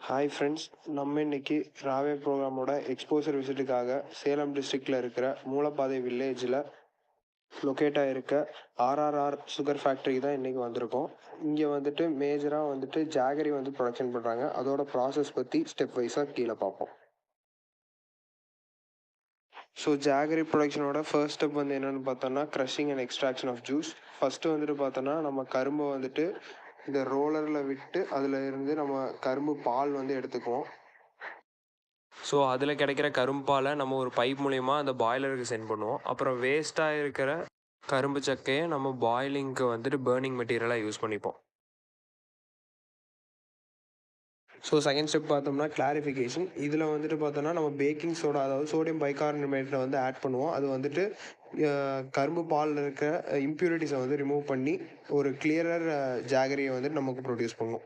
Hi friends, நம்ம இன்னைக்கு ராவே ப்ரோக்ராமோட exposure விசிட்டுக்காக Salem டிஸ்ட்ரிக்டில் இருக்கிற மூலப்பாதை வில்லேஜில் லொக்கேட் ஆகிருக்க ஆர்ஆர்ஆர் சுகர் ஃபேக்ட்ரிக்கு தான் இன்றைக்கி வந்திருக்கோம். இங்கே வந்துட்டு மேஜராக வந்துட்டு ஜாகரி வந்து ப்ரொடக்ஷன் பண்ணுறாங்க. அதோட ப்ராசஸ் பற்றி ஸ்டெப் வைஸாக கீழே பார்ப்போம். ஸோ ஜாகரி ப்ரொடக்ஷனோட ஃபர்ஸ்ட் ஸ்டெப் வந்து என்னென்னு பார்த்தோன்னா crushing and extraction of juice. First வந்துட்டு பார்த்தோன்னா நம்ம கரும்பை வந்துட்டு இந்த ரோலரில் விட்டு அதில் இருந்து நம்ம கரும்பு பால் வந்து எடுத்துக்குவோம். ஸோ அதில் கிடைக்கிற கரும்பாலை நம்ம ஒரு பைப் மூலிமா அந்த பாய்லருக்கு சென்ட் பண்ணுவோம். அப்புறம் வேஸ்ட்டாக இருக்கிற கரும்பு சக்கையை நம்ம பாய்லிங்க்கு வந்துட்டு பேர்னிங் மெட்டீரியலாக யூஸ் பண்ணிப்போம். ஸோ செகண்ட் ஸ்டெப் பார்த்தோம்னா கிளாரிஃபிகேஷன். இதில் வந்துட்டு பார்த்தோன்னா நம்ம பேக்கிங் சோடா, அதாவது சோடியம் பைகார்பனேட்டை வந்து ஆட் பண்ணுவோம். அது வந்துட்டு கரும்பு பாலில் இருக்க இம்ப்யூரிட்டிஸை வந்து ரிமூவ் பண்ணி ஒரு கிளியரர் ஜாகரியை வந்துட்டு நமக்கு ப்ரொடியூஸ் பண்ணுவோம்.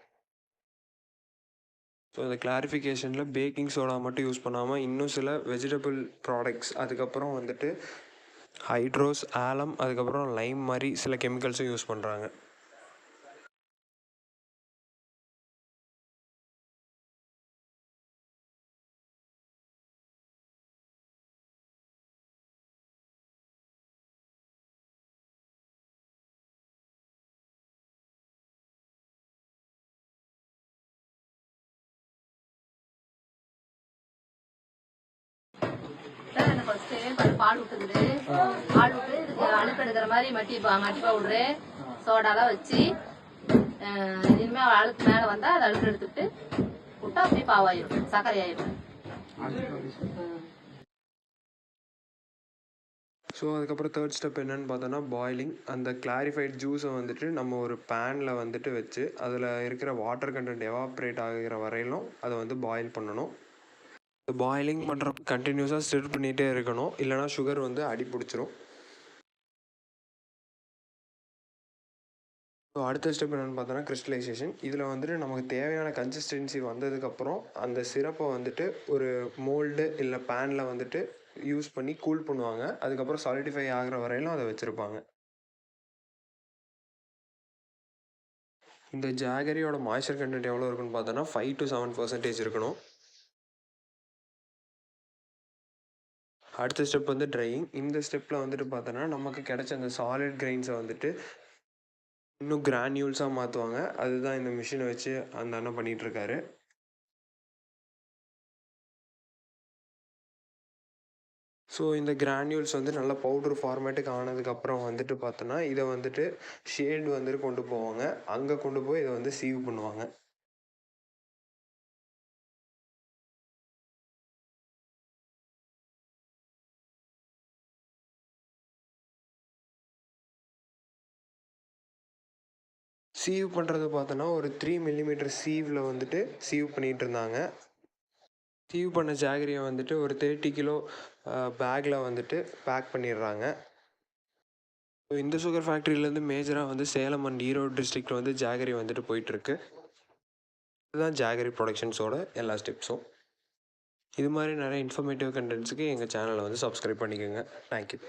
ஸோ இந்த கிளாரிஃபிகேஷனில் பேக்கிங் சோடா மட்டும் யூஸ் பண்ணாமல் இன்னும் சில வெஜிடபிள் ப்ராடக்ட்ஸ், அதுக்கப்புறம் வந்துட்டு ஹைட்ரோஸ், ஆலம், அதுக்கப்புறம் லைம் மாதிரி சில கெமிக்கல்ஸும் யூஸ் பண்ணுறாங்க. பால் விட்டுக்கிட்டு பால் விட்டு இதுக்கு அழுக்கு எடுக்கிற மாதிரி மட்டிப்பா விடுற சோடாலாம் வச்சு இனிமேல் அழுக்கு மேலே வந்தால் அது அழுக்கு எடுத்துக்கிட்டு விட்டா அப்படியே பாவாயிடும், சர்க்கரை ஆயிடும். ஸோ அதுக்கப்புறம் தேர்ட் ஸ்டெப் என்னென்னு பார்த்தோன்னா பாய்லிங். அந்த கிளாரிஃபைட் ஜூஸை வந்துட்டு நம்ம ஒரு பேனில் வந்துட்டு வச்சு அதில் இருக்கிற வாட்டர் கண்டென்ட் எவாப்ரேட் ஆகிற வரையிலும் அதை வந்து பாயில் பண்ணணும். பாயிலிங் பண்ணுறப்ப கண்டினியூஸாக ஸ்டிர் பண்ணிகிட்டே இருக்கணும், இல்லைனா சுகர் வந்து அடி பிடிச்சிரும். ஸோ அடுத்த ஸ்டெப் என்னென்னு பார்த்தோன்னா கிறிஸ்டலைசேஷன். இதில் வந்துட்டு நமக்கு தேவையான கன்சிஸ்டன்சி வந்ததுக்கப்புறம் அந்த சிரப்பை வந்துட்டு ஒரு மோல்டு இல்லை பேனில் வந்துட்டு யூஸ் பண்ணி கூல் பண்ணுவாங்க. அதுக்கப்புறம் சாலிடிஃபை ஆகிற வரையிலும் அதை வச்சுருப்பாங்க. இந்த ஜாகரியோட மாய்ஸ்சர் கண்டென்ட் எவ்வளோ இருக்குன்னு பார்த்தோன்னா 5 to 7% இருக்கணும். அடுத்த ஸ்டெப் வந்து ட்ரையிங். இந்த ஸ்டெப்பில் வந்துட்டு பார்த்தோன்னா நமக்கு கிடைச்ச அந்த சாலிட் கிரெயின்ஸை வந்துட்டு இன்னும் கிரானியூல்ஸாக மாற்றுவாங்க. அதுதான் இந்த மிஷினை வச்சு அந்த அண்ணன் பண்ணிகிட்ருக்காரு. ஸோ இந்த கிரானியூல்ஸ் வந்து நல்ல பவுட்ரு ஃபார்மேட்டுக்கு ஆனதுக்கப்புறம் வந்துட்டு பார்த்தோன்னா இதை வந்துட்டு ஷேட் வந்துட்டு கொண்டு போவாங்க. அங்கே கொண்டு போய் இதை வந்து சீவ் பண்ணுவாங்க. சீவ் பண்ணுறது பார்த்தோன்னா ஒரு 3 millimeter சீவில் வந்துட்டு சீவ் பண்ணிகிட்டு இருந்தாங்க. சீவ் பண்ண ஜாகரியை வந்துட்டு ஒரு 30 கிலோ பேக்கில் வந்துட்டு பேக் பண்ணிடுறாங்க. ஸோ இந்த சுகர் ஃபேக்ட்ரியிலேருந்து மேஜராக வந்து சேலம் அண்ட் ஈரோடு டிஸ்ட்ரிக்ட் வந்து ஜாகரி வந்துட்டு போயிட்டுருக்கு. இதுதான் ஜாகரி ப்ரொடக்ஷன்ஸோட எல்லா ஸ்டெப்ஸும். இது மாதிரி நிறைய இன்ஃபர்மேட்டிவ் கண்டென்ட்ஸுக்கு எங்கள் சேனலை வந்து சப்ஸ்கிரைப் பண்ணிக்கோங்க. தேங்க்யூ.